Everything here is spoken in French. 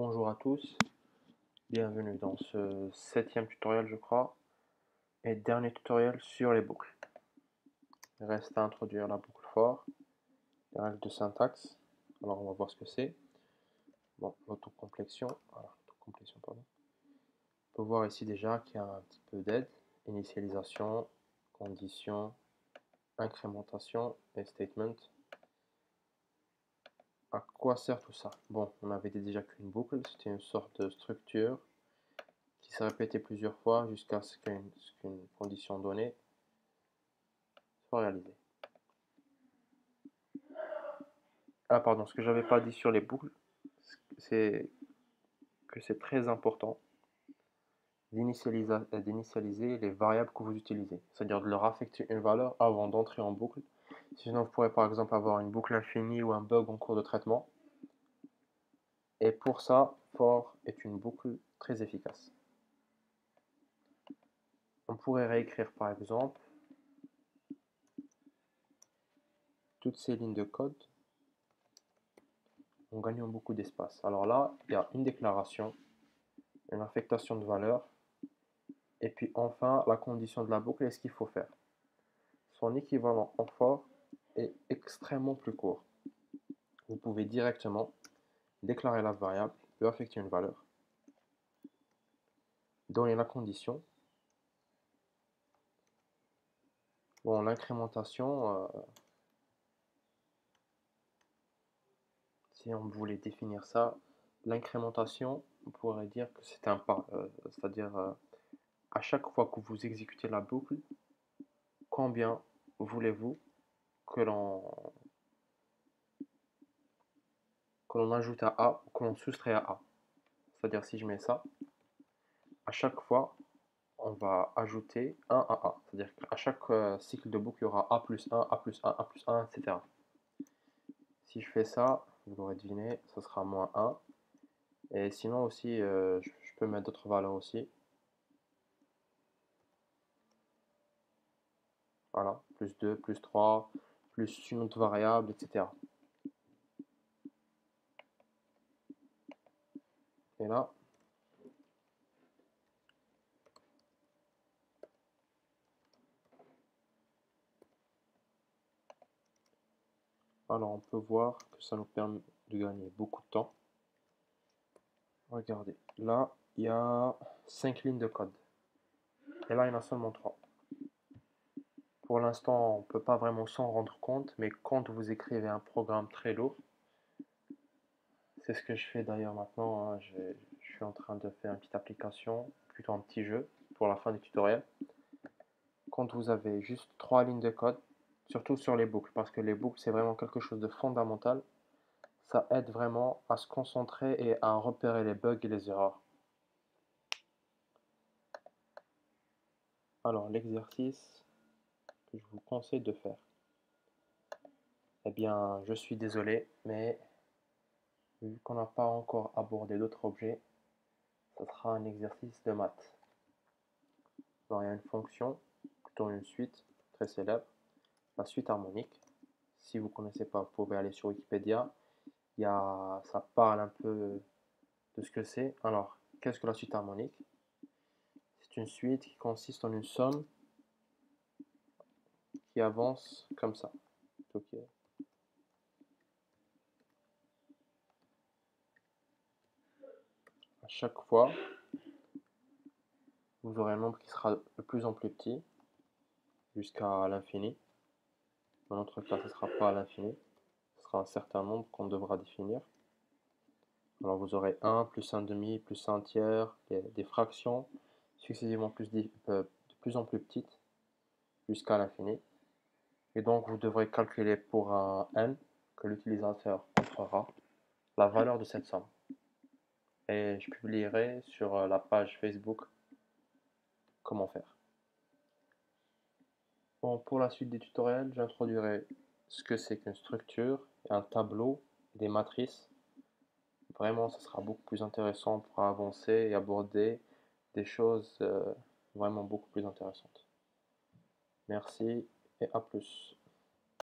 Bonjour à tous, bienvenue dans ce 7e tutoriel je crois, et dernier tutoriel sur les boucles. Il reste à introduire la boucle for, les règles de syntaxe, alors on va voir ce que c'est. Bon, l'autocomplétion, voilà, pardon. On peut voir ici déjà qu'il y a un petit peu d'aide, initialisation, condition, incrémentation et statement. À quoi sert tout ça? Bon, on avait déjà qu'une boucle, c'était une sorte de structure qui s'est répétée plusieurs fois jusqu'à ce qu'une condition donnée soit réalisée. Ah pardon, ce que j'avais pas dit sur les boucles, c'est que c'est très important d'initialiser les variables que vous utilisez, c'est-à-dire de leur affecter une valeur avant d'entrer en boucle. Sinon, vous pourrez par exemple avoir une boucle infinie ou un bug en cours de traitement. Et pour ça, for est une boucle très efficace. On pourrait réécrire par exemple toutes ces lignes de code en gagnant beaucoup d'espace. Alors là, il y a une déclaration, une affectation de valeur, et puis enfin la condition de la boucle et ce qu'il faut faire. Son équivalent en for est extrêmement plus court. Vous pouvez directement déclarer la variable, lui affecter une valeur, donner la condition. Bon, l'incrémentation, si on voulait définir ça, l'incrémentation, on pourrait dire que c'est un pas, c'est-à-dire à chaque fois que vous exécutez la boucle, combien voulez-vous que l'on ajoute à A ou que l'on soustrait à A. C'est-à-dire si je mets ça, à chaque fois, on va ajouter 1 à A. C'est-à-dire qu'à chaque cycle de boucle, il y aura A plus 1, A plus 1, A plus 1, etc. Si je fais ça, vous l'aurez deviné, ce sera moins 1. Et sinon aussi, je peux mettre d'autres valeurs aussi. Voilà, plus 2, plus 3, plus une autre variable, etc. Et là, alors on peut voir que ça nous permet de gagner beaucoup de temps. Regardez, là, il y a 5 lignes de code. Et là, il y en a seulement 3. Pour l'instant, on ne peut pas vraiment s'en rendre compte, mais quand vous écrivez un programme très lourd, c'est ce que je fais d'ailleurs maintenant, hein, je suis en train de faire une petite application, plutôt un petit jeu, pour la fin du tutoriel. Quand vous avez juste 3 lignes de code, surtout sur les boucles, parce que les boucles, c'est vraiment quelque chose de fondamental, ça aide vraiment à se concentrer et à repérer les bugs et les erreurs. Alors, l'exercice que je vous conseille de faire. Eh bien, je suis désolé, mais vu qu'on n'a pas encore abordé d'autres objets, ça sera un exercice de maths. Alors, il y a une fonction, plutôt une suite très célèbre, la suite harmonique. Si vous ne connaissez pas, vous pouvez aller sur Wikipédia. Ça parle un peu de ce que c'est. Alors, qu'est-ce que la suite harmonique? C'est une suite qui consiste en une somme qui avance comme ça. Okay. À chaque fois, vous aurez un nombre qui sera de plus en plus petit, jusqu'à l'infini. Dans notre cas, ce ne sera pas à l'infini. Ce sera un certain nombre qu'on devra définir. Alors vous aurez 1, plus 1 demi, plus 1 tiers, des fractions successivement de plus en plus petites, jusqu'à l'infini. Et donc vous devrez calculer pour un n que l'utilisateur entrera la valeur de cette somme. Et je publierai sur la page Facebook comment faire. Bon, pour la suite des tutoriels, j'introduirai ce que c'est qu'une structure, un tableau, des matrices. Vraiment, ce sera beaucoup plus intéressant pour avancer et aborder des choses vraiment beaucoup plus intéressantes. Merci et à plus.